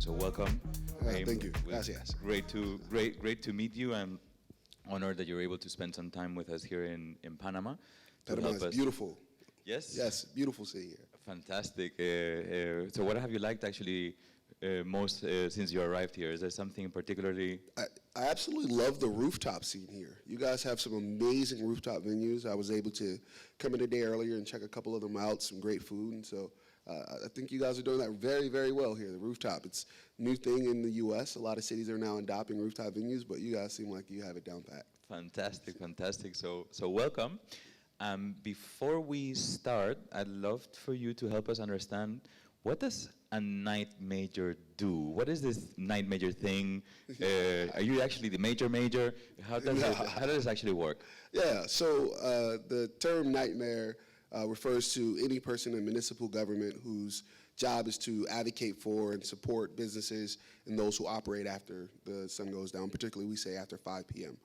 So welcome. Thank you. Gracias. Great to meet you, and honored that you're able to spend some time with us here in Panama. Panama is beautiful. Yes? Yes, beautiful city here. Fantastic. So what have you liked actually most since you arrived here? Is there something particularly? I absolutely love the rooftop scene here. You guys have some amazing rooftop venues. I was able to come in a day earlier and check a couple of them out, some great food. And so I think you guys are doing that very, very well here, the rooftop. It's a new thing in the U.S. A lot of cities are now adopting rooftop venues, but you guys seem like you have it down pat. Fantastic, fantastic. So welcome. Before we start, I'd love for you to help us understand, what does a night major do? What is this night major thing? Are you actually the major? How does it actually work? Yeah, so the term nightmare refers to any person in municipal government whose job is to advocate for and support businesses and those who operate after the sun goes down, particularly we say after 5 p.m.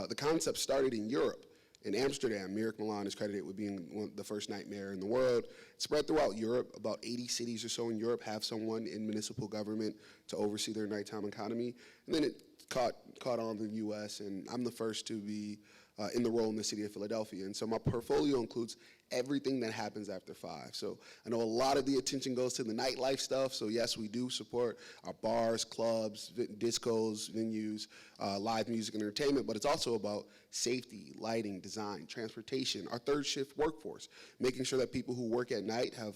The concept started in Europe. In Amsterdam, Milan is credited with being the first nightmare in the world. It's spread throughout Europe. About 80 cities or so in Europe have someone in municipal government to oversee their nighttime economy. And then it caught on in the U.S., and I'm the first to be in the role in the city of Philadelphia. And so my portfolio includes everything that happens after 5. So I know a lot of the attention goes to the nightlife stuff. So yes, we do support our bars, clubs, discos, venues, live music and entertainment, but it's also about safety, lighting, design, transportation, our third shift workforce, making sure that people who work at night have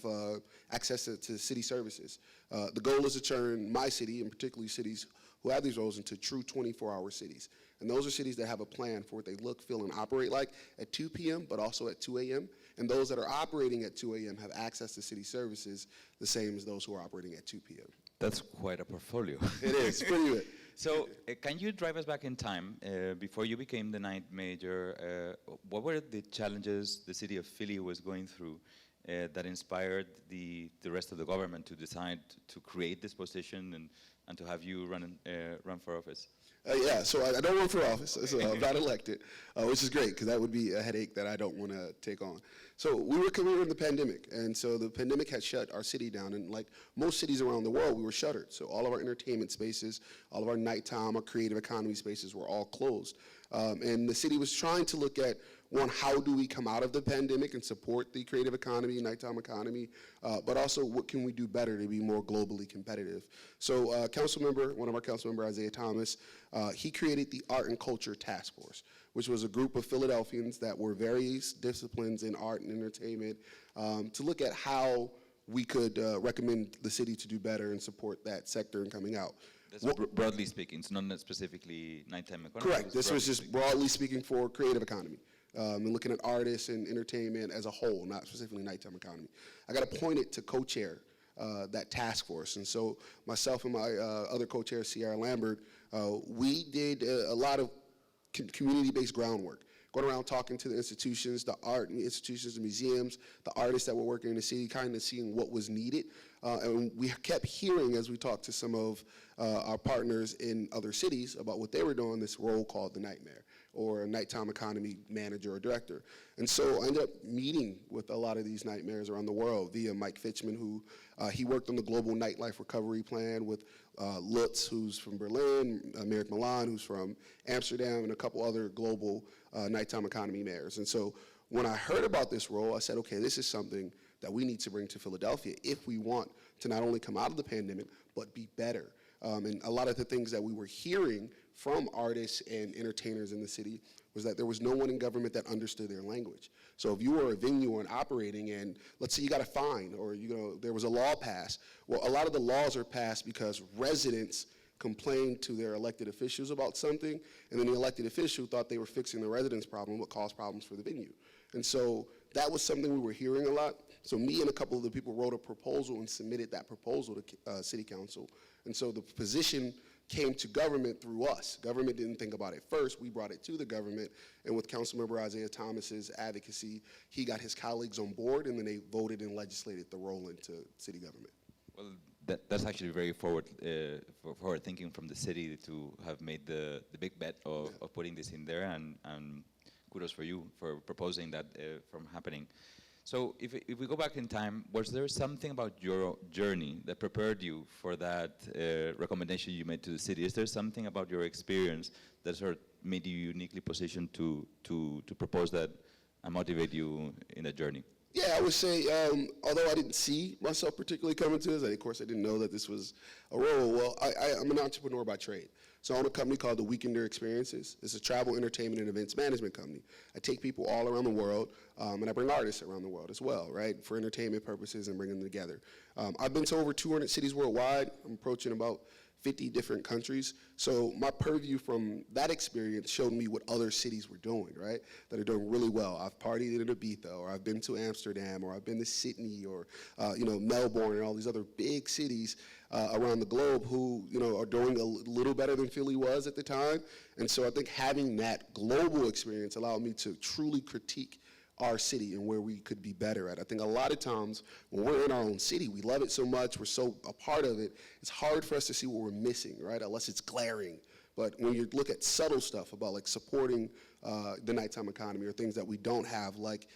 access to city services. The goal is to turn my city, and particularly cities who have these roles, into true 24-hour cities. And those are cities that have a plan for what they look, feel, and operate like at 2 p.m., but also at 2 a.m. And those that are operating at 2 a.m. have access to city services the same as those who are operating at 2 p.m. That's quite a portfolio. It is, pretty good. So can you drive us back in time? Before you became the night major, what were the challenges the city of Philly was going through that inspired the rest of the government to decide to create this position and to have you run for office? Yeah, so I don't run for office, so I'm not elected, which is great, because that would be a headache that I don't want to take on. So we were in the pandemic, and so the pandemic had shut our city down, and like most cities around the world, we were shuttered. So all of our entertainment spaces, all of our nighttime, our creative economy spaces were all closed. And the city was trying to look at, one, how do we come out of the pandemic and support the creative economy, nighttime economy, but also what can we do better to be more globally competitive. So one of our council member, Isaiah Thomas, he created the Art and Culture Task Force, which was a group of Philadelphians that were various disciplines in art and entertainment to look at how we could recommend the city to do better and support that sector in coming out. That's broadly speaking, it's not specifically nighttime economy. Correct. This was just broadly speaking for creative economy. And looking at artists and entertainment as a whole, not specifically nighttime economy. I got appointed to co-chair that task force. And so myself and my other co-chair, Sierra Lambert, we did a lot of community-based groundwork, going around talking to the institutions, the art institutions, the museums, the artists that were working in the city, kind of seeing what was needed. And we kept hearing, as we talked to some of our partners in other cities, about what they were doing, this role called the nightmare, or a nighttime economy manager or director. And so I ended up meeting with a lot of these nightmares around the world via Mike Fitchman, who he worked on the global nightlife recovery plan with Lutz, who's from Berlin, Merrick Milan, who's from Amsterdam, and a couple other global nighttime economy mayors. And so when I heard about this role, I said, okay, this is something that we need to bring to Philadelphia if we want to not only come out of the pandemic, but be better. And a lot of the things that we were hearing from artists and entertainers in the city was that there was no one in government that understood their language. So if you were a venue or an operating, and let's say you got a fine, or there was a law passed, well, a lot of the laws are passed because residents complained to their elected officials about something, and then the elected official thought they were fixing the residents' problem, what caused problems for the venue. And so that was something we were hearing a lot. So me and a couple of the people wrote a proposal and submitted that proposal to City Council. And so the position came to government through us. Government didn't think about it first. We brought it to the government. And with Councilmember Isaiah Thomas's advocacy, he got his colleagues on board, and then they voted and legislated the role into city government. Well, that's actually very forward thinking from the city to have made the big bet of putting this in there, and kudos for you for proposing that from happening. So if we go back in time, was there something about your journey that prepared you for that recommendation you made to the city? Is there something about your experience that sort of made you uniquely positioned to propose that and motivate you in that journey? Yeah, I would say, although I didn't see myself particularly coming to this, of course I didn't know that this was a role. Well, I'm an entrepreneur by trade. So I own a company called the Weekender Experiences. It's a travel, entertainment, and events management company. I take people all around the world, and I bring artists around the world as well, right, for entertainment purposes and bring them together. I've been to over 200 cities worldwide. I'm approaching about 50 different countries. So my purview from that experience showed me what other cities were doing, right, that are doing really well. I've partied in Ibiza, or I've been to Amsterdam, or I've been to Sydney, or Melbourne, and all these other big cities around the globe who are doing a little better than Philly was at the time. And so I think having that global experience allowed me to truly critique our city and where we could be better at. I think a lot of times when we're in our own city, we love it so much, we're so a part of it, it's hard for us to see what we're missing, right, unless it's glaring. But when you look at subtle stuff about like supporting the nighttime economy or things that we don't have, like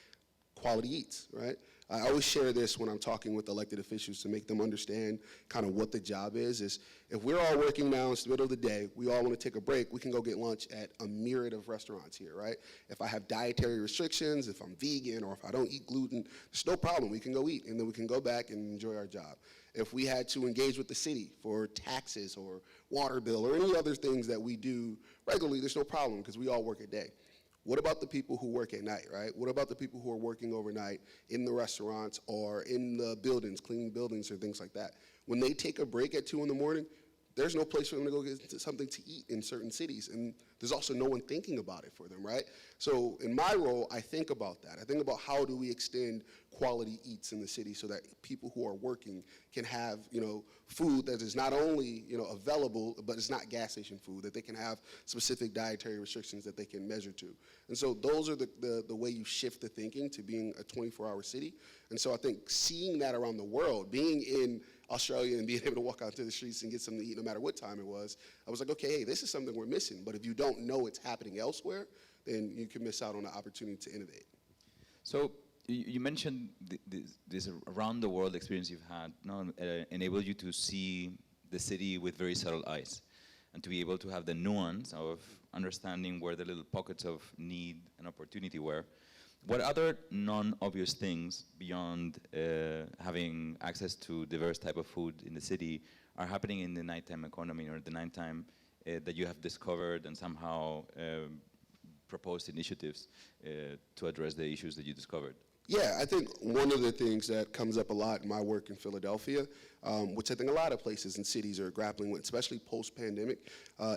quality eats, right? I always share this when I'm talking with elected officials to make them understand kind of what the job is if we're all working now, it's the middle of the day, we all want to take a break, we can go get lunch at a myriad of restaurants here, right? If I have dietary restrictions, if I'm vegan, or if I don't eat gluten, there's no problem, we can go eat, and then we can go back and enjoy our job. If we had to engage with the city for taxes or water bill or any other things that we do regularly, there's no problem because we all work a day. What about the people who work at night, right? What about the people who are working overnight in the restaurants or in the buildings, cleaning buildings or things like that? When they take a break at 2 in the morning, there's no place for them to go get something to eat in certain cities. And there's also no one thinking about it for them, right? So in my role, I think about that. I think about how do we extend quality eats in the city so that people who are working can have, food that is not only, available, but it's not gas station food, that they can have specific dietary restrictions that they can measure to. And so those are the way you shift the thinking to being a 24-hour city. And so I think seeing that around the world, being in Australia and being able to walk out to the streets and get something to eat no matter what time it was, I was like, okay, hey, this is something we're missing. But if you don't know it's happening elsewhere, then you can miss out on the opportunity to innovate. So you mentioned this around the world experience you've had enabled you to see the city with very subtle eyes and to be able to have the nuance of understanding where the little pockets of need and opportunity were. What other non-obvious things beyond having access to diverse type of food in the city are happening in the nighttime economy or the nighttime that you have discovered and somehow proposed initiatives to address the issues that you discovered? Yeah, I think one of the things that comes up a lot in my work in Philadelphia, which I think a lot of places and cities are grappling with, especially post-pandemic,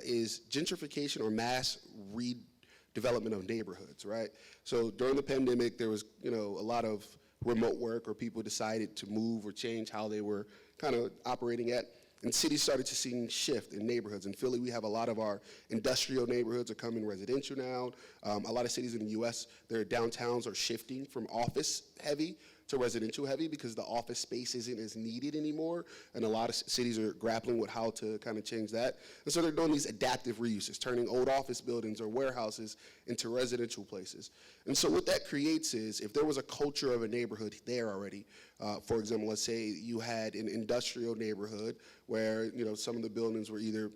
is gentrification or mass redevelopment of neighborhoods, right? So during the pandemic, there was, a lot of remote work, or people decided to move or change how they were kind of operating at. And cities started to see shift in neighborhoods. In Philly, we have a lot of our industrial neighborhoods are coming residential now. A lot of cities in the U.S., their downtowns are shifting from office heavy to residential heavy because the office space isn't as needed anymore. And a lot of cities are grappling with how to kind of change that. And so they're doing these adaptive reuses, turning old office buildings or warehouses into residential places. And so what that creates is, if there was a culture of a neighborhood there already, for example, let's say you had an industrial neighborhood where, some of the buildings were either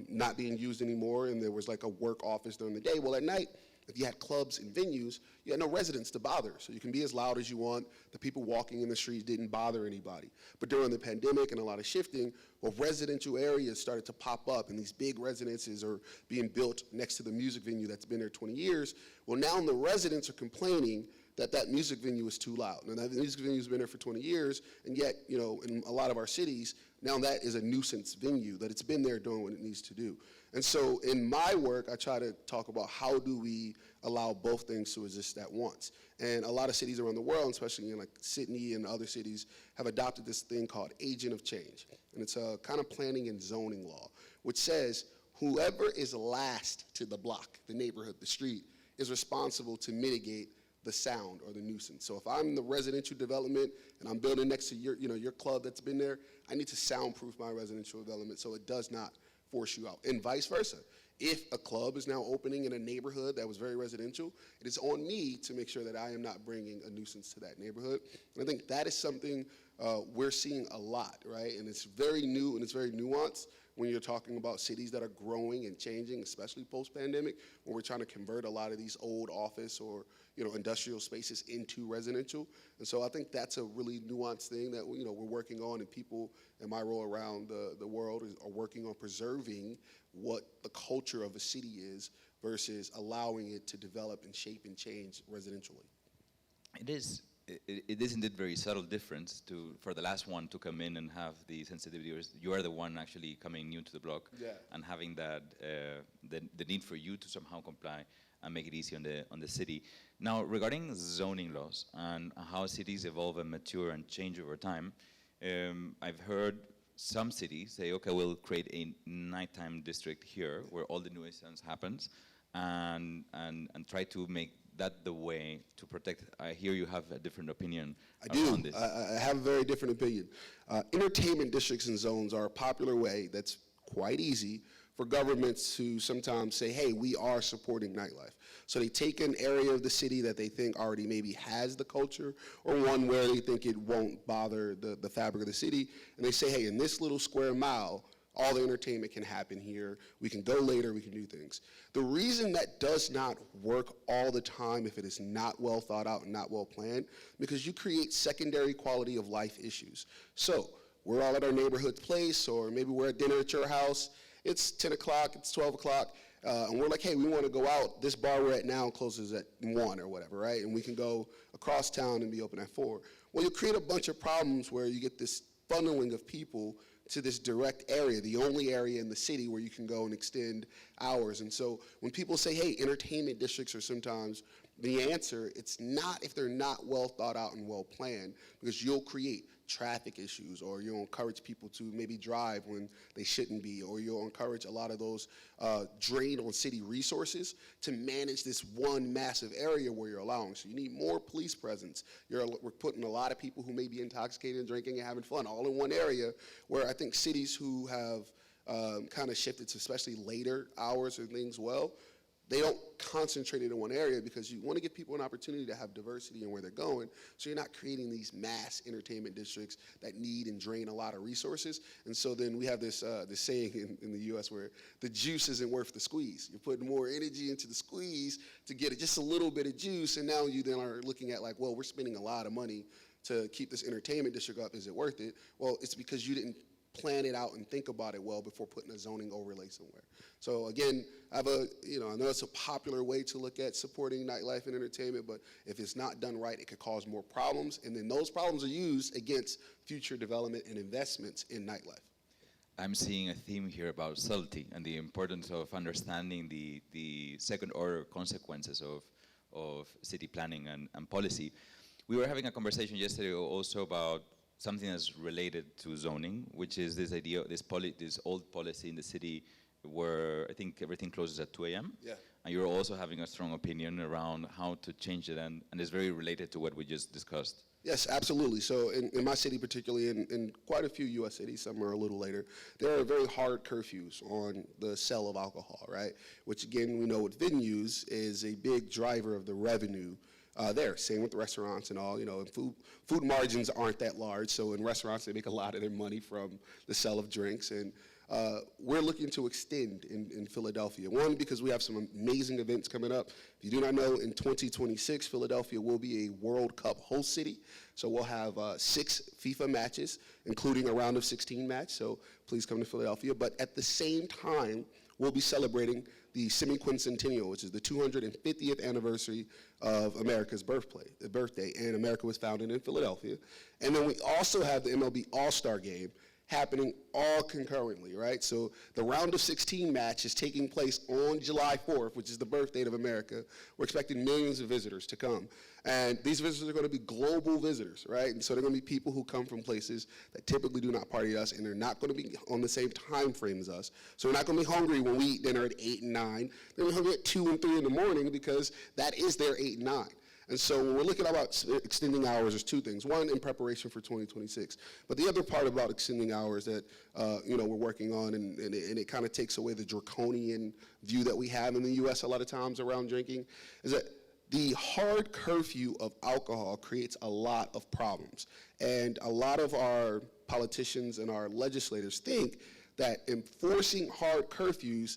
not being used anymore and there was like a work office during the day. Well, at night, if you had clubs and venues, you had no residents to bother. So you can be as loud as you want. The people walking in the streets didn't bother anybody. But during the pandemic and a lot of shifting, well, residential areas started to pop up, and these big residences are being built next to the music venue that's been there 20 years. Well, now the residents are complaining that music venue is too loud. And that music venue has been there for 20 years, and yet, in a lot of our cities, now that is a nuisance venue, that it's been there doing what it needs to do. And so in my work, I try to talk about how do we allow both things to exist at once. And a lot of cities around the world, especially in like Sydney and other cities, have adopted this thing called agent of change. And it's a kind of planning and zoning law, which says whoever is last to the block, the neighborhood, the street, is responsible to mitigate the sound or the nuisance. So if I'm in the residential development and I'm building next to your club that's been there, I need to soundproof my residential development so it does not force you out, and vice versa. If a club is now opening in a neighborhood that was very residential, it is on me to make sure that I am not bringing a nuisance to that neighborhood. And I think that is something we're seeing a lot, right? And it's very new and it's very nuanced when you're talking about cities that are growing and changing, especially post-pandemic, when we're trying to convert a lot of these old office or industrial spaces into residential. And so I think that's a really nuanced thing that we're working on, and people in my role around the world are working on preserving what the culture of a city is versus allowing it to develop and shape and change residentially. It is indeed very subtle difference for the last one to come in and have the sensitivity. You are the one actually coming new to the block, and having that the need for you to somehow comply and make it easy on the city. Now, regarding zoning laws and how cities evolve and mature and change over time, I've heard some cities say, okay, we'll create a nighttime district here where all the nuisance happens, and try to make that the way to protect. I hear you have a different opinion around this. I have a very different opinion. Entertainment districts and zones are a popular way that's quite easy for governments to sometimes say, hey, we are supporting nightlife. So they take an area of the city that they think already maybe has the culture, or one where they think it won't bother the fabric of the city, and they say, hey, in this little square mile, all the entertainment can happen here. We can go later, we can do things. The reason that does not work all the time if it is not well thought out and not well planned, because you create secondary quality of life issues. So we're all at our neighborhood place, or maybe we're at dinner at your house. It's 10 o'clock, it's 12 o'clock, and we're like, hey, we want to go out. This bar we're at now closes at 1 or whatever, right? And we can go across town and be open at 4. Well, you create a bunch of problems where you get this funneling of people to this direct area, the only area in the city where you can go and extend hours. And so when people say, hey, entertainment districts are sometimes the answer, it's not if they're not well thought out and well planned, because you'll create traffic issues, or you'll encourage people to maybe drive when they shouldn't be, or you'll encourage a lot of those drain on city resources to manage this one massive area where you're allowing. So you need more police presence. We're putting a lot of people who may be intoxicated and drinking and having fun all in one area, where I think cities who have kind of shifted to especially later hours or things, well, they don't concentrate it in one area, because you want to give people an opportunity to have diversity in where they're going, so you're not creating these mass entertainment districts that need and drain a lot of resources. And so then we have this saying in the U.S. where the juice isn't worth the squeeze. You're putting more energy into the squeeze to get just a little bit of juice, and now you then are looking at like, well, we're spending a lot of money to keep this entertainment district up. Is it worth it? Well, it's because you didn't plan it out and think about it well before putting a zoning overlay somewhere. So again, I know it's a popular way to look at supporting nightlife and entertainment, but if it's not done right, it could cause more problems, and then those problems are used against future development and investments in nightlife. I'm seeing a theme here about subtlety and the importance of understanding the second-order consequences of city planning and policy. We were having a conversation yesterday also about something that's related to zoning, which is this idea, this old policy in the city where I think everything closes at 2 a.m. Yeah. And you're also having a strong opinion around how to change it, and it's very related to what we just discussed. Yes, absolutely. So in my city particularly, in quite a few U.S. cities, some are a little later, there are very hard curfews on the sale of alcohol, right? Which again, we know with venues is a big driver of the revenue there. Same with restaurants and all, and food margins aren't that large, so in restaurants they make a lot of their money from the sale of drinks, and we're looking to extend in Philadelphia. One, because we have some amazing events coming up. If you do not know, in 2026, Philadelphia will be a World Cup host city, so we'll have 6 FIFA matches, including a round of 16 match, so please come to Philadelphia. But at the same time, we'll be celebrating the semi-quincentennial, which is the 250th anniversary of America's birthday, and America was founded in Philadelphia. And then we also have the MLB All-Star Game happening all concurrently, right? So the round of 16 match is taking place on July 4th, which is the birth date of America. We're expecting millions of visitors to come. And these visitors are going to be global visitors, right? And so they're going to be people who come from places that typically do not party us, and they're not going to be on the same time frame as us. So they're not going to be hungry when we eat dinner at 8 and 9. They're going to be hungry at 2 and 3 in the morning, because that is their 8 and 9. And so when we're looking about extending hours, there's two things. One, in preparation for 2026. But the other part about extending hours that we're working on, and it kind of takes away the draconian view that we have in the U.S. a lot of times around drinking, is that the hard curfew of alcohol creates a lot of problems. And a lot of our politicians and our legislators think that enforcing hard curfews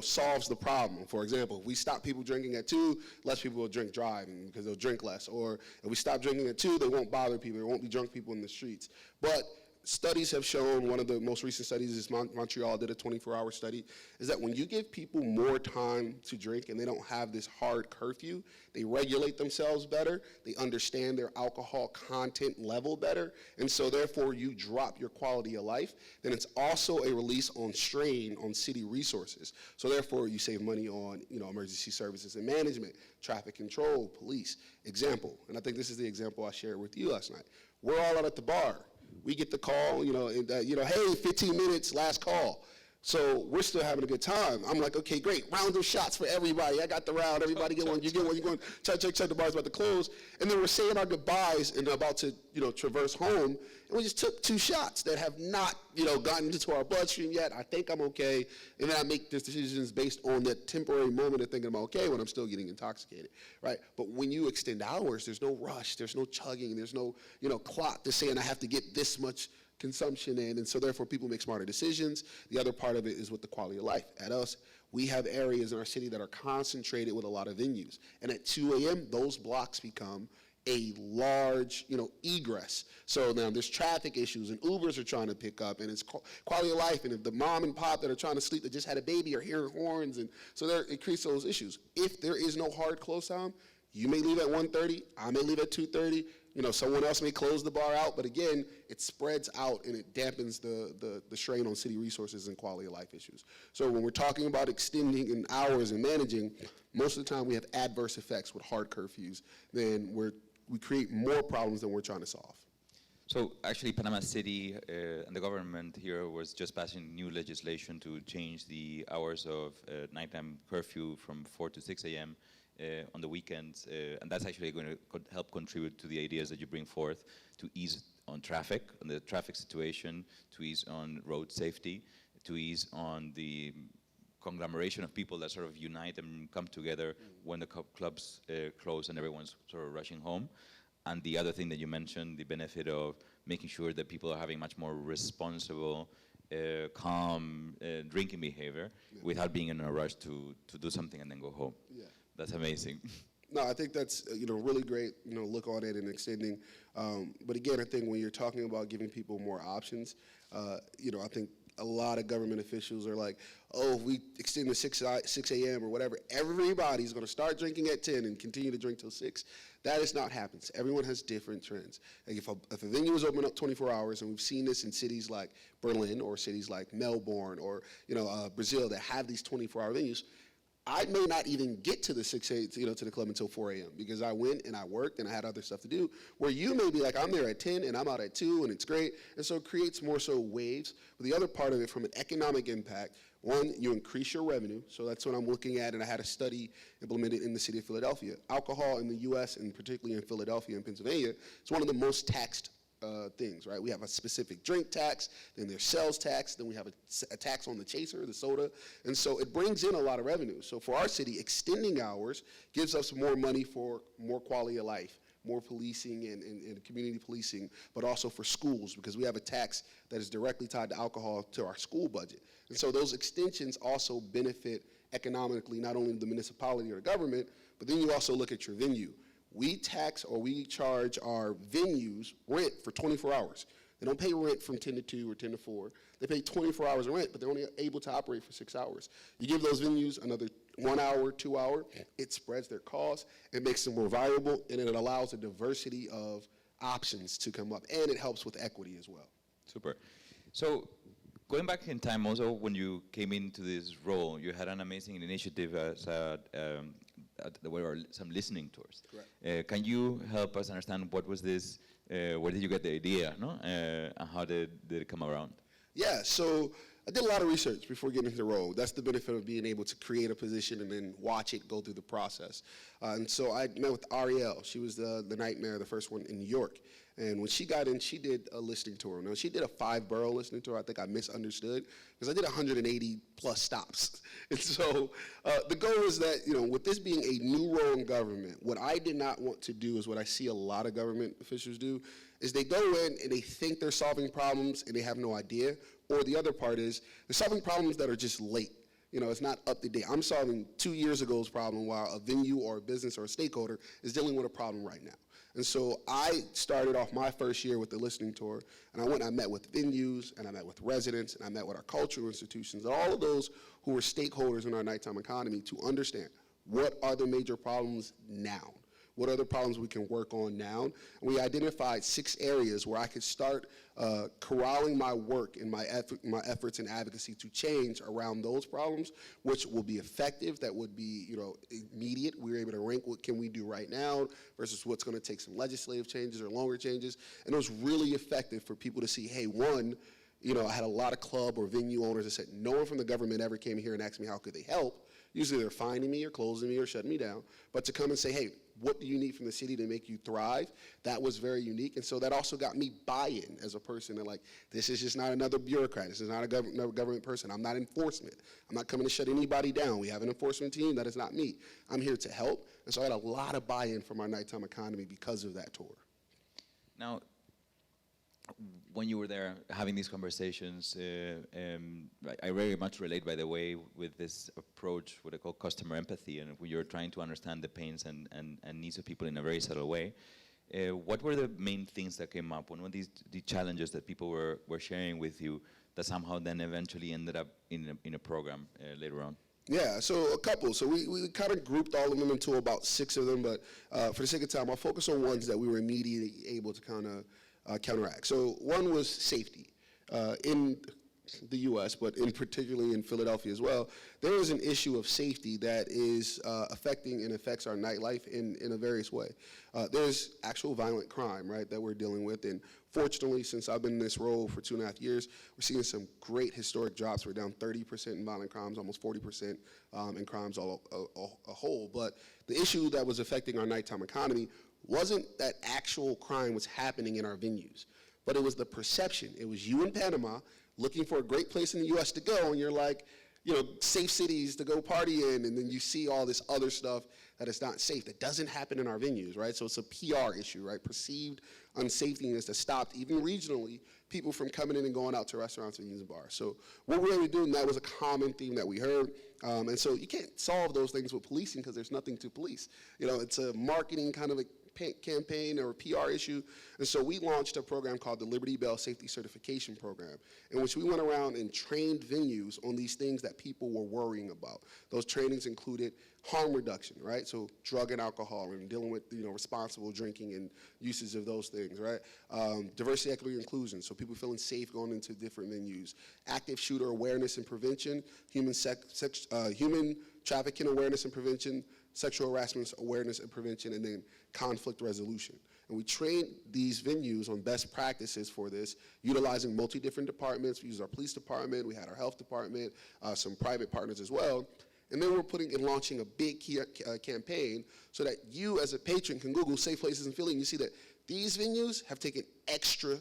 solves the problem. For example, if we stop people drinking at 2, less people will drink driving because they'll drink less. Or if we stop drinking at 2, they won't bother people. There won't be drunk people in the streets. But studies have shown, one of the most recent studies is Montreal did a 24-hour study, is that when you give people more time to drink and they don't have this hard curfew, they regulate themselves better, they understand their alcohol content level better, and so therefore you drop your quality of life. Then it's also a release on strain on city resources. So therefore you save money on emergency services and management, traffic control, police. Example, and I think this is the example I shared with you last night. We're all out at the bar. We get the call, hey, 15 minutes, last call. So we're still having a good time. I'm like, okay, great. Round of shots for everybody. I got the round. Everybody get one. You get one. You're going, check. The bar's about to close. And then we're saying our goodbyes and about to, traverse home. And we just took 2 shots that have not, gotten into our bloodstream yet. I think I'm okay. And then I make decisions based on that temporary moment of thinking I'm okay when I'm still getting intoxicated, right? But when you extend hours, there's no rush. There's no chugging. There's no, clock to saying I have to get this much consumption in, and so therefore people make smarter decisions. The other part of it is with the quality of life. At us, we have areas in our city that are concentrated with a lot of venues, and at 2 a.m., those blocks become a large, egress. So now there's traffic issues, and Ubers are trying to pick up, and it's quality of life, and if the mom and pop that are trying to sleep that just had a baby are hearing horns, and so it creates those issues. If there is no hard close time, you may leave at 1:30, I may leave at 2:30, someone else may close the bar out, but again, it spreads out and it dampens the strain on city resources and quality of life issues. So when we're talking about extending in hours and managing, most of the time we have adverse effects with hard curfews. Then we create more problems than we're trying to solve. So actually, Panama City and the government here was just passing new legislation to change the hours of nighttime curfew from 4 to 6 a.m. On the weekends, and that's actually going to help contribute to the ideas that you bring forth to ease on traffic, on the traffic situation, to ease on road safety, to ease on the conglomeration of people that sort of unite and come together when the clubs close and everyone's sort of rushing home. And the other thing that you mentioned, the benefit of making sure that people are having much more responsible, calm drinking behavior without being in a rush to do something and then go home. Yeah. That's amazing. No, I think that's really great. Look on it and extending. But again, I think when you're talking about giving people more options, I think a lot of government officials are like, oh, if we extend to 6 a.m. or whatever, everybody's going to start drinking at 10 and continue to drink till 6. That is not happening. Everyone has different trends. Like if a venue is open up 24 hours, and we've seen this in cities like Berlin or cities like Melbourne or Brazil that have these 24-hour venues, I may not even get to the 6 a.m. To the club until 4 a.m. because I went and I worked and I had other stuff to do. Where you may be like, I'm there at 10 and I'm out at 2 and it's great. And so it creates more so waves. But the other part of it, from an economic impact, one, you increase your revenue. So that's what I'm looking at, and I had a study implemented in the city of Philadelphia. Alcohol in the U.S., and particularly in Philadelphia and Pennsylvania, is one of the most taxed things, right? We have a specific drink tax, then there's sales tax, then we have a tax on the chaser, the soda, and so it brings in a lot of revenue. So for our city, extending hours gives us more money for more quality of life, more policing and community policing, but also for schools, because we have a tax that is directly tied to alcohol to our school budget. And so those extensions also benefit economically not only the municipality or the government, but then you also look at your venue. We tax or we charge our venues rent for 24 hours. They don't pay rent from 10 to 2 or 10 to 4. They pay 24 hours of rent, but they're only able to operate for 6 hours. You give those venues another 1 hour, 2 hour, it spreads their costs, it makes them more valuable, and it allows a diversity of options to come up, and it helps with equity as well. Super. So going back in time also, when you came into this role, you had an amazing initiative as there were some listening tours. Can you help us understand what was this, where did you get the idea, no? And how did it come around? Yeah, so I did a lot of research before getting into the role. That's the benefit of being able to create a position and then watch it go through the process. And so I met with Ariel. She was the nightmare, the first one in New York. And when she got in, she did a listening tour. Now, she did a 5-borough listening tour. I think I misunderstood because I did 180 plus stops. And so the goal is that, with this being a new role in government, what I did not want to do is what I see a lot of government officials do, is they go in and they think they're solving problems and they have no idea. Or the other part is they're solving problems that are just late. It's not up to date. I'm solving 2 years ago's problem while a venue or a business or a stakeholder is dealing with a problem right now. And so I started off my first year with the listening tour, and I went and I met with venues, and I met with residents, and I met with our cultural institutions, and all of those who were stakeholders in our nighttime economy to understand what are the major problems now. What are the problems we can work on now? And we identified 6 areas where I could start corralling my work and my efforts and advocacy to change around those problems, which will be effective, that would be immediate. We were able to rank what can we do right now versus what's going to take some legislative changes or longer changes. And it was really effective for people to see, hey, one, I had a lot of club or venue owners that said no one from the government ever came here and asked me how could they help. Usually they're fining me or closing me or shutting me down. But to come and say, hey, what do you need from the city to make you thrive? That was very unique. And so that also got me buy-in as a person. And this is just not another bureaucrat. This is not another government person. I'm not enforcement. I'm not coming to shut anybody down. We have an enforcement team. That is not me. I'm here to help. And so I had a lot of buy-in from our nighttime economy because of that tour. Now, when you were there having these conversations, I very much relate, by the way, with this approach, what I call customer empathy, and when you're trying to understand the pains and needs of people in a very subtle way. What were the main things that came up? What were the challenges that people were sharing with you that somehow then eventually ended up in a program later on? Yeah, so a couple. So we kind of grouped all of them into about 6 of them, but for the sake of time, I'll focus on ones that we were immediately able to kind of counteract. So one was safety. In the U.S., but particularly in Philadelphia as well, there is an issue of safety that is affecting and affects our nightlife in a various way. There's actual violent crime, right, that we're dealing with, and fortunately, since I've been in this role for 2.5 years, we're seeing some great historic drops. We're down 30% in violent crimes, almost 40% in crimes a whole. But the issue that was affecting our nighttime economy wasn't that actual crime was happening in our venues, but it was the perception. It was you in Panama looking for a great place in the U.S. to go, and you're like, safe cities to go party in, and then you see all this other stuff that is not safe, that doesn't happen in our venues, right? So it's a PR issue, right? Perceived unsafetyness that stopped, even regionally, people from coming in and going out to restaurants, venues, and bars. So what we're able to do, and that was a common theme that we heard, and so you can't solve those things with policing because there's nothing to police. It's a marketing kind of a campaign or a PR issue. And so we launched a program called the Liberty Bell Safety Certification Program, in which we went around and trained venues on these things that people were worrying about. Those trainings included harm reduction, right? So drug and alcohol and dealing with responsible drinking and usage of those things, right? Diversity, equity, and inclusion, so people feeling safe going into different venues. Active shooter awareness and prevention, human trafficking awareness and prevention, sexual harassment awareness and prevention, and then conflict resolution. And we trained these venues on best practices for this, utilizing multi-different departments. We used our police department, we had our health department, some private partners as well. And then we're putting and launching a big campaign so that you as a patron can Google safe places in Philly, and you see that these venues have taken extra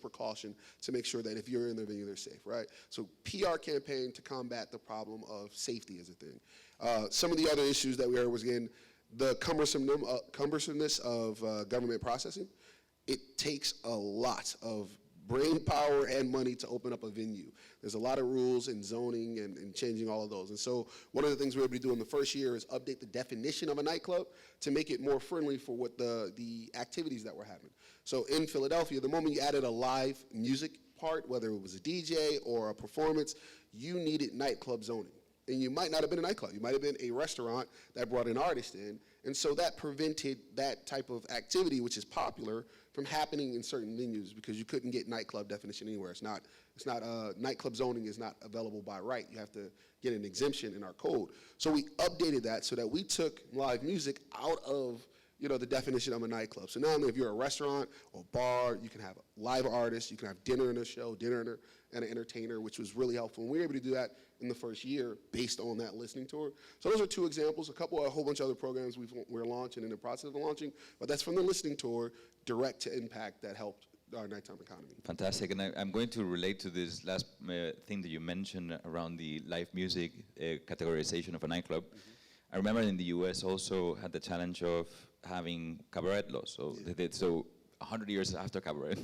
precaution to make sure that if you're in their venue, they're safe, right? So PR campaign to combat the problem of safety as a thing. Some of the other issues that we heard was, again, the cumbersomeness of government processing. It takes a lot of brain power and money to open up a venue. There's a lot of rules and zoning and changing all of those. And so one of the things we were able to do in the first year is update the definition of a nightclub to make it more friendly for what the activities that were happening. So in Philadelphia, the moment you added a live music part, whether it was a DJ or a performance, you needed nightclub zoning. And you might not have been a nightclub. You might have been a restaurant that brought an artist in. And so that prevented that type of activity, which is popular, from happening in certain venues because you couldn't get nightclub definition anywhere. Nightclub zoning is not available by right. You have to get an exemption in our code. So we updated that so that we took live music out of the definition of a nightclub. So not only if you're a restaurant or bar, you can have live artists, you can have dinner and a show, dinner and an entertainer, which was really helpful. And we were able to do that in the first year based on that listening tour. So those are two examples. A whole bunch of other programs we're launching in the process of launching, but that's from the listening tour, direct to impact that helped our nighttime economy. Fantastic, and I'm going to relate to this last thing that you mentioned around the live music categorization of a nightclub. Mm-hmm. I remember in the US also had the challenge of having cabaret laws. So, so 100 years after cabaret,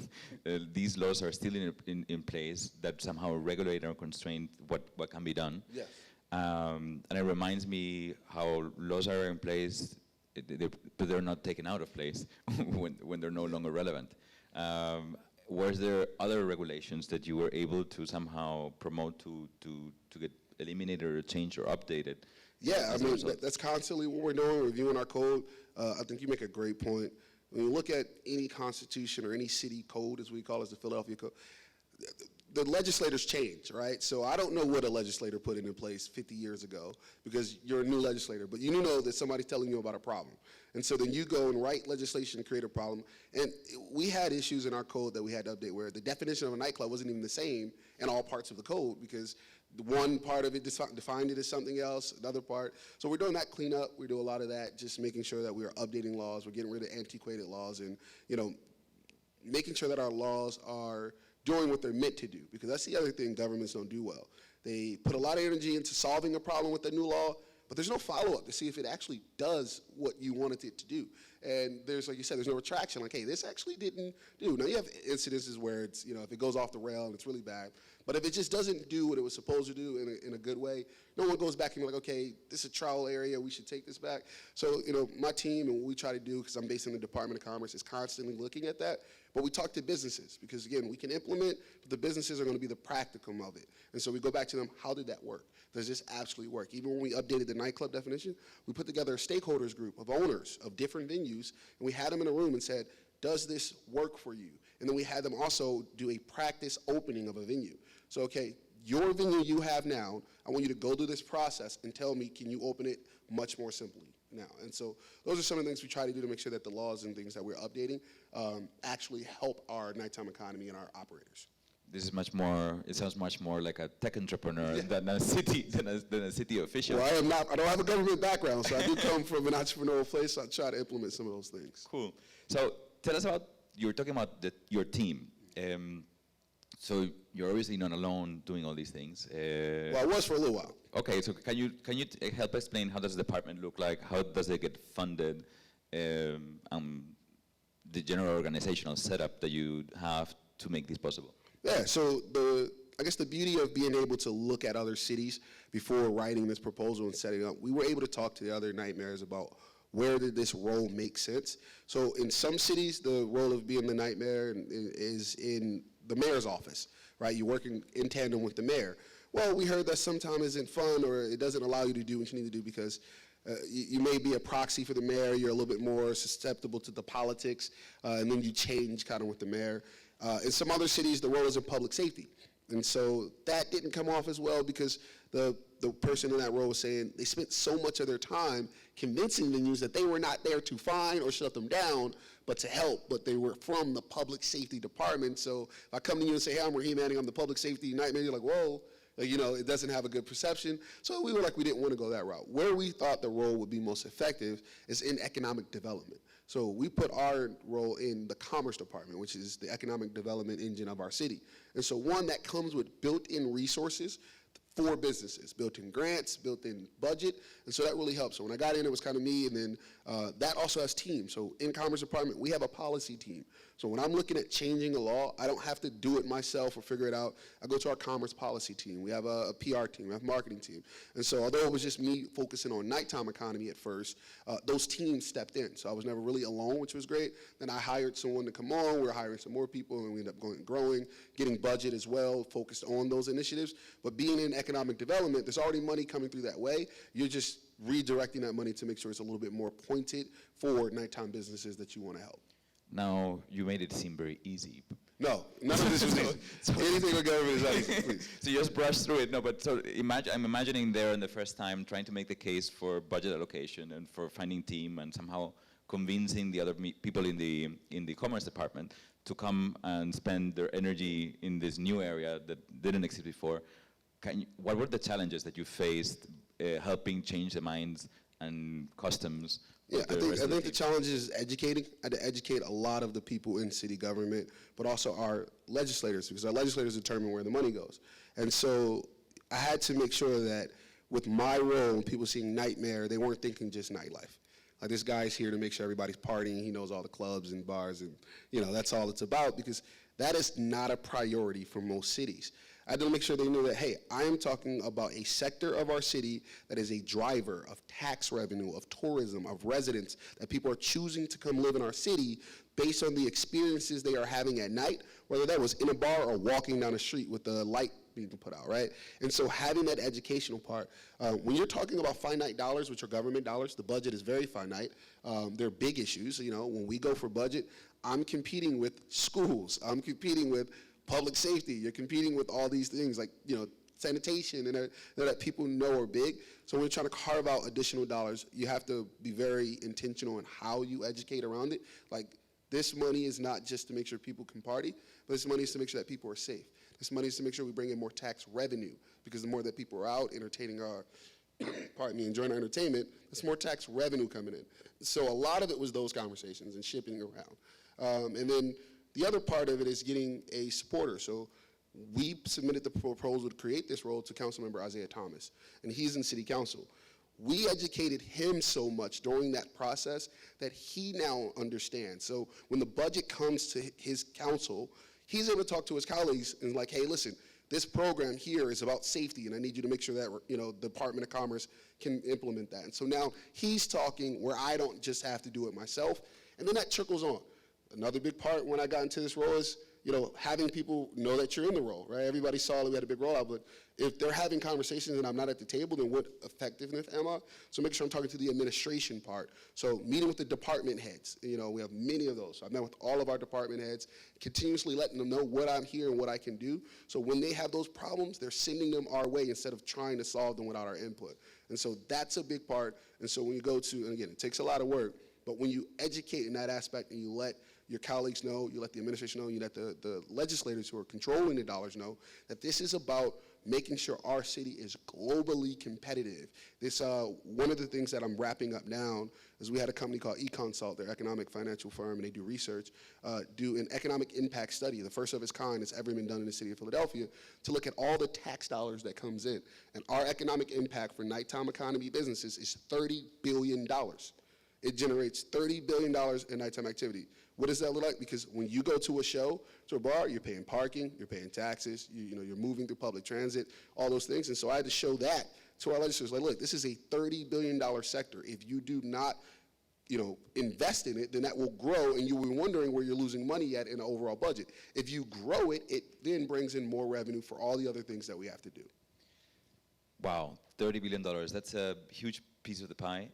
these laws are still in place that somehow regulate or constrain what can be done. Yes. And it reminds me how laws are in place, but they're not taken out of place when they're no longer relevant. Was there other regulations that you were able to somehow promote to get eliminated or changed or updated? Yeah, I mean, that's constantly what we're doing, reviewing our code. I think you make a great point. When you look at any constitution or any city code, as we call it, the Philadelphia Code, the legislators change, right? So I don't know what a legislator put in place 50 years ago because you're a new legislator, but you know that somebody's telling you about a problem. And so then you go and write legislation to create a problem. And we had issues in our code that we had to update where the definition of a nightclub wasn't even the same in all parts of the code because one part of it defined it as something else, another part. So we're doing that cleanup. We do a lot of that, just making sure that we are updating laws. We're getting rid of antiquated laws and, making sure that our laws are doing what they're meant to do, because that's the other thing governments don't do well. They put a lot of energy into solving a problem with the new law, but there's no follow-up to see if it actually does what you wanted it to do. And there's, like you said, there's no retraction, like, hey, this actually didn't do. Now, you have incidences where it's, if it goes off the rail and it's really bad, but if it just doesn't do what it was supposed to do in a good way, no one goes back and be like, okay, this is a trial area, we should take this back. So, my team and what we try to do, because I'm based in the Department of Commerce, is constantly looking at that. But we talk to businesses, because again, we can implement, but the businesses are going to be the practicum of it. And so we go back to them, how did that work? Does this actually work? Even when we updated the nightclub definition, we put together a stakeholders group of owners of different venues, and we had them in a room and said, does this work for you? And then we had them also do a practice opening of a venue. So, okay, your venue you have now, I want you to go through this process and tell me, can you open it much more simply now? And so those are some of the things we try to do to make sure that the laws and things that we're updating actually help our nighttime economy and our operators. This is much more, it sounds much more like a tech entrepreneur than a city official. Well, I don't have a government background, so I do come from an entrepreneurial place, so I try to implement some of those things. Cool. So tell us about, you were talking about your team. So you're obviously not alone doing all these things. Well, I was for a little while. Okay, so can you help explain how does the department look like? How does it get funded? The general organizational setup that you have to make this possible? Yeah, so I guess the beauty of being able to look at other cities before writing this proposal and setting it up, we were able to talk to the other nightmares about where did this role make sense. So in some cities, the role of being the nightmare is in the mayor's office, right? You're working in tandem with the mayor. Well, we heard that sometimes isn't fun, or it doesn't allow you to do what you need to do because you may be a proxy for the mayor, you're a little bit more susceptible to the politics, and then you change kind of with the mayor. In some other cities, the role is in public safety. And so that didn't come off as well because the person in that role was saying they spent so much of their time convincing venues that they were not there to fine or shut them down, but to help, but they were from the public safety department. So if I come to you and say, hey, I'm Raheem Manning, I'm the public safety nightmare, you're like, whoa, it doesn't have a good perception. So we were like, we didn't want to go that route. Where we thought the role would be most effective is in economic development. So we put our role in the commerce department, which is the economic development engine of our city. And so one that comes with built-in resources for businesses, built-in grants, built-in budget, and so that really helps. So when I got in, it was kind of me, and then that also has teams. So in commerce department, we have a policy team. So when I'm looking at changing a law, I don't have to do it myself or figure it out. I go to our commerce policy team. We have a PR team, we have a marketing team. And so although it was just me focusing on nighttime economy at first, those teams stepped in. So I was never really alone, which was great. Then I hired someone to come on. We were hiring some more people, and we ended up growing, getting budget as well, focused on those initiatives. But being in economic development, there's already money coming through that way. You're just redirecting that money to make sure it's a little bit more pointed for nighttime businesses that you want to help. Now, you made it seem very easy. No, none of this was easy. Anything with government is not easy, please. So you just brush through it. No, but so I'm imagining there in the first time trying to make the case for budget allocation and for finding team and somehow convincing the other people in the commerce department to come and spend their energy in this new area that didn't exist before. What were the challenges that you faced helping change the minds and customs? Yeah, I think the challenge is educating. I had to educate a lot of the people in city government, but also our legislators, because our legislators determine where the money goes. And so I had to make sure that with my role, when people seeing Nightmare, they weren't thinking just nightlife. Like, this guy's here to make sure everybody's partying. He knows all the clubs and bars, and that's all it's about, because that is not a priority for most cities. I had to make sure they knew that, hey, I am talking about a sector of our city that is a driver of tax revenue, of tourism, of residents, that people are choosing to come live in our city based on the experiences they are having at night, whether that was in a bar or walking down the street with the light being put out, right? And so having that educational part, when you're talking about finite dollars, which are government dollars, the budget is very finite. They're big issues. When we go for budget, I'm competing with schools. I'm competing with public safety. You're competing with all these things like, sanitation and that people know are big. So when you're trying to carve out additional dollars, you have to be very intentional in how you educate around it. Like, this money is not just to make sure people can party, but this money is to make sure that people are safe. This money is to make sure we bring in more tax revenue, because the more that people are out entertaining our, enjoying our entertainment, there's more tax revenue coming in. So a lot of it was those conversations and shipping around. And then the other part of it is getting a supporter. So we submitted the proposal to create this role to Councilmember Isaiah Thomas, and he's in City Council. We educated him so much during that process that he now understands. So when the budget comes to his council, he's able to talk to his colleagues and like, hey, listen, this program here is about safety, and I need you to make sure that the Department of Commerce can implement that. And so now he's talking where I don't just have to do it myself, and then that trickles on. Another big part when I got into this role is, having people know that you're in the role, right? Everybody saw that we had a big rollout, but if they're having conversations and I'm not at the table, then what effectiveness am I? So make sure I'm talking to the administration part. So meeting with the department heads, we have many of those. So I've met with all of our department heads, continuously letting them know what I'm here and what I can do. So when they have those problems, they're sending them our way instead of trying to solve them without our input. And so that's a big part. And so when you go to, and again, it takes a lot of work, but when you educate in that aspect and you let your colleagues know, you let the administration know, you let the legislators who are controlling the dollars know that this is about making sure our city is globally competitive. This, one of the things that I'm wrapping up now is we had a company called eConsult, their economic financial firm, and they do research, do an economic impact study, the first of its kind that's ever been done in the city of Philadelphia, to look at all the tax dollars that comes in. And our economic impact for nighttime economy businesses is $30 billion. It generates $30 billion in nighttime activity. What does that look like? Because when you go to a show, to a bar, you're paying parking, you're paying taxes, you're moving through public transit, all those things. And so I had to show that to our legislators. Like, look, this is a $30 billion sector. If you do not, invest in it, then that will grow, and you will be wondering where you're losing money at in the overall budget. If you grow it, it then brings in more revenue for all the other things that we have to do. Wow, $30 billion. That's a huge piece of the pie.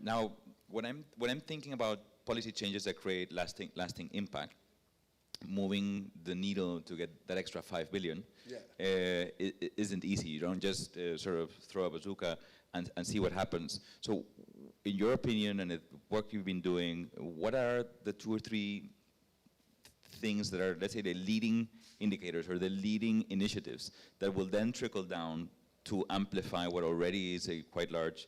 Now, when I'm thinking about policy changes that create lasting impact, moving the needle to get that extra $5 billion it isn't easy. You don't just sort of throw a bazooka and see what happens. So in your opinion and the work you've been doing, what are the 2 or 3 things that are, let's say, the leading indicators or the leading initiatives that will then trickle down to amplify what already is a quite large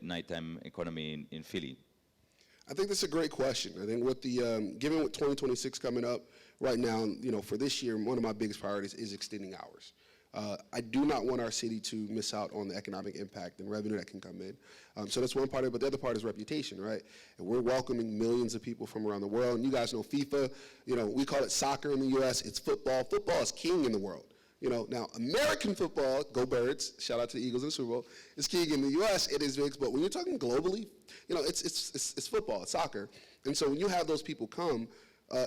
nighttime economy in Philly? I think that's a great question. I think with the, given what 2026 coming up right now, for this year, one of my biggest priorities is extending hours. I do not want our city to miss out on the economic impact and revenue that can come in. So that's one part of it, but the other part is reputation, right? And we're welcoming millions of people from around the world. And you guys know FIFA, we call it soccer in the U.S. It's football. Football is king in the world. Now American football, go Birds, shout out to the Eagles in the Super Bowl, is king in the U.S., it is big, but when you're talking globally, it's football, it's soccer. And so when you have those people come,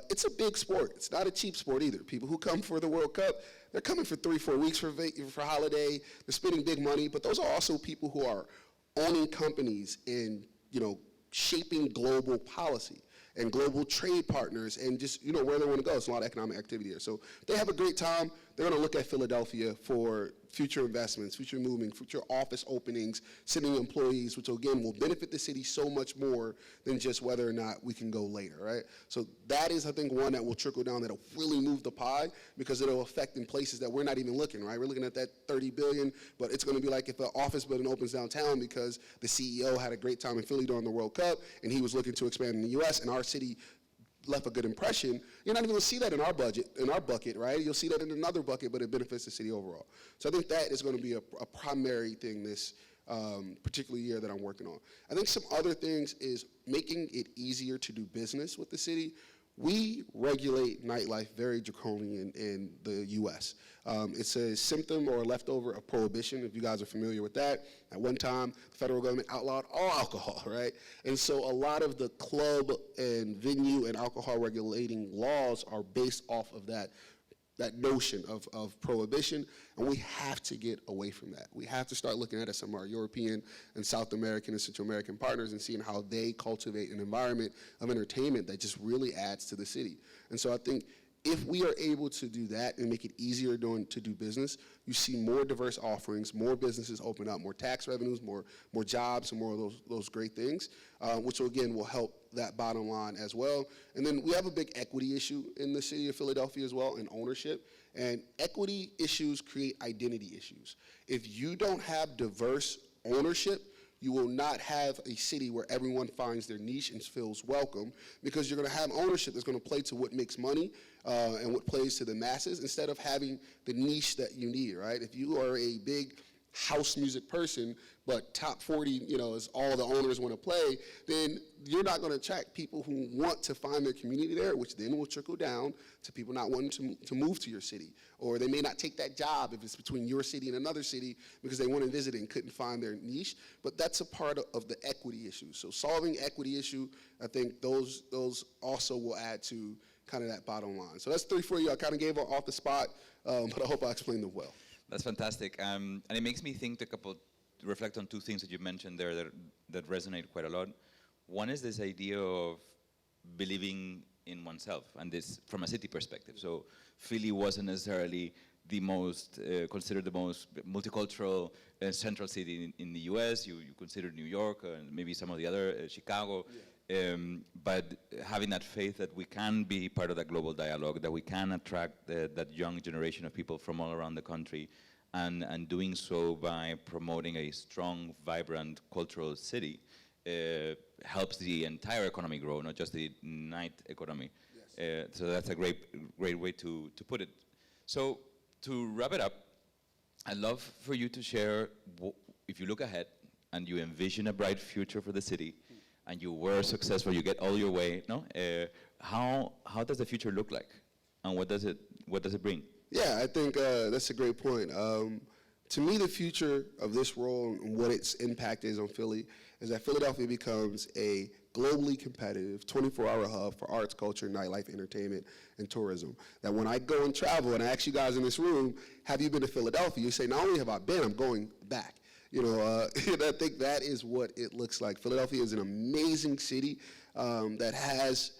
it's a big sport. It's not a cheap sport either. People who come for the World Cup, they're coming for 3-4 weeks for holiday, they're spending big money, but those are also people who are owning companies and, shaping global policy and global trade partners and just, where they want to go. It's a lot of economic activity here. So they have a great time. They're going to look at Philadelphia for future investments, future movement, future office openings, city employees, which again will benefit the city so much more than just whether or not we can go later, right? So that is, I think, one that will trickle down, that'll really move the pie, because it'll affect in places that we're not even looking, right? We're looking at that 30 billion, but it's going to be like if an office building opens downtown because the CEO had a great time in Philly during the World Cup and he was looking to expand in the U.S. and our city left a good impression. You're not even going to see that in our budget, in our bucket, right? You'll see that in another bucket, but it benefits the city overall. So I think that is going to be a primary thing this particular year that I'm working on. I think some other things is making it easier to do business with the city. We regulate nightlife very draconian in the U.S. It's a symptom or a leftover of prohibition, if you guys are familiar with that. At one time, the federal government outlawed all alcohol, right? And so a lot of the club and venue and alcohol regulating laws are based off of that notion of prohibition, and we have to get away from that. We have to start looking at some of our European and South American and Central American partners and seeing how they cultivate an environment of entertainment that just really adds to the city. And so I think if we are able to do that and make it easier to do business, you see more diverse offerings, more businesses open up, more tax revenues, more jobs, and more of those great things, which again will help that bottom line as well. And then we have a big equity issue in the city of Philadelphia as well, and ownership. And equity issues create identity issues. If you don't have diverse ownership, you will not have a city where everyone finds their niche and feels welcome, because you're going to have ownership that's going to play to what makes money and what plays to the masses, instead of having the niche that you need, right? If you are a big house music person, but top 40, is all the owners want to play, then you're not going to attract people who want to find their community there, which then will trickle down to people not wanting to move to your city. Or they may not take that job if it's between your city and another city because they want to visit and couldn't find their niche. But that's a part of the equity issue. So solving equity issue, I think those also will add to kind of that bottom line. So that's 3 for you. I kind of gave it off the spot, but I hope I explained them well. That's fantastic. And it makes me think reflect on 2 things that you mentioned there that resonate quite a lot. One is this idea of believing in oneself, and this from a city perspective. So Philly wasn't necessarily the most, considered the most multicultural central city in the US. You consider New York and maybe some of the other, Chicago. Yeah. But having that faith that we can be part of that global dialogue, that we can attract that young generation of people from all around the country, and doing so by promoting a strong, vibrant cultural city helps the entire economy grow, not just the night economy. Yes. So that's a great way to put it. So to wrap it up, I'd love for you to share, if you look ahead and you envision a bright future for the city, and you were successful, you get all your way, no? How does the future look like, and what does it bring? Yeah, I think that's a great point. To me, the future of this role and what its impact is on Philly is that Philadelphia becomes a globally competitive 24-hour hub for arts, culture, nightlife, entertainment, and tourism. That when I go and travel, and I ask you guys in this room, have you been to Philadelphia? You say, not only have I been, I'm going back. And I think that is what it looks like. Philadelphia is an amazing city that has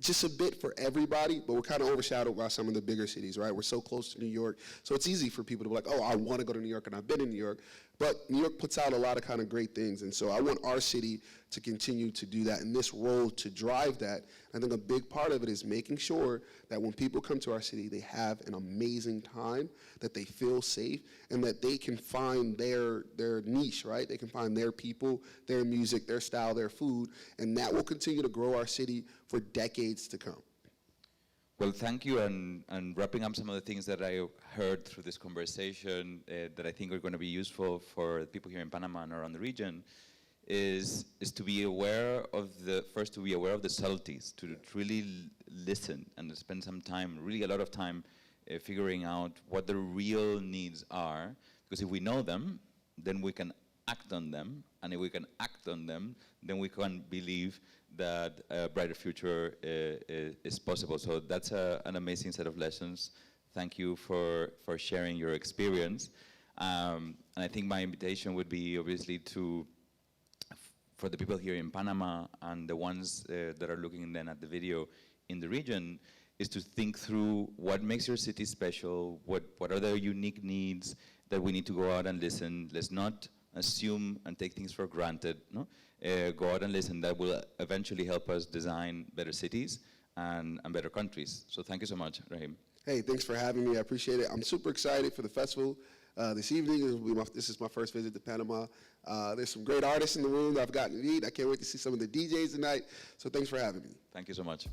just a bit for everybody, but we're kind of overshadowed by some of the bigger cities, right? We're so close to New York, so it's easy for people to be like, oh, I want to go to New York, and I've been in New York. But New York puts out a lot of kind of great things, and so I want our city to continue to do that, and this role to drive that. I think a big part of it is making sure that when people come to our city, they have an amazing time, that they feel safe, and that they can find their niche, right? They can find their people, their music, their style, their food, and that will continue to grow our city for decades to come. Well, thank you, and wrapping up some of the things that I heard through this conversation that I think are going to be useful for people here in Panama and around the region is to be aware of the subtleties, to really listen and to spend some time, really a lot of time, figuring out what the real needs are, because if we know them, then we can act on them, and if we can act on them, then we can believe that a brighter future is possible. So that's an amazing set of lessons. Thank you for sharing your experience. And I think my invitation would be obviously for the people here in Panama and the ones that are looking then at the video in the region, is to think through what makes your city special, what are the unique needs that we need to go out and listen. Let's not assume and take things for granted. No? Go out and listen. That will eventually help us design better cities and better countries. So thank you so much, Raheem. Hey, thanks for having me. I appreciate it. I'm super excited for the festival this evening. This is my first visit to Panama. There's some great artists in the room that I've gotten to meet. I can't wait to see some of the DJs tonight. So thanks for having me. Thank you so much.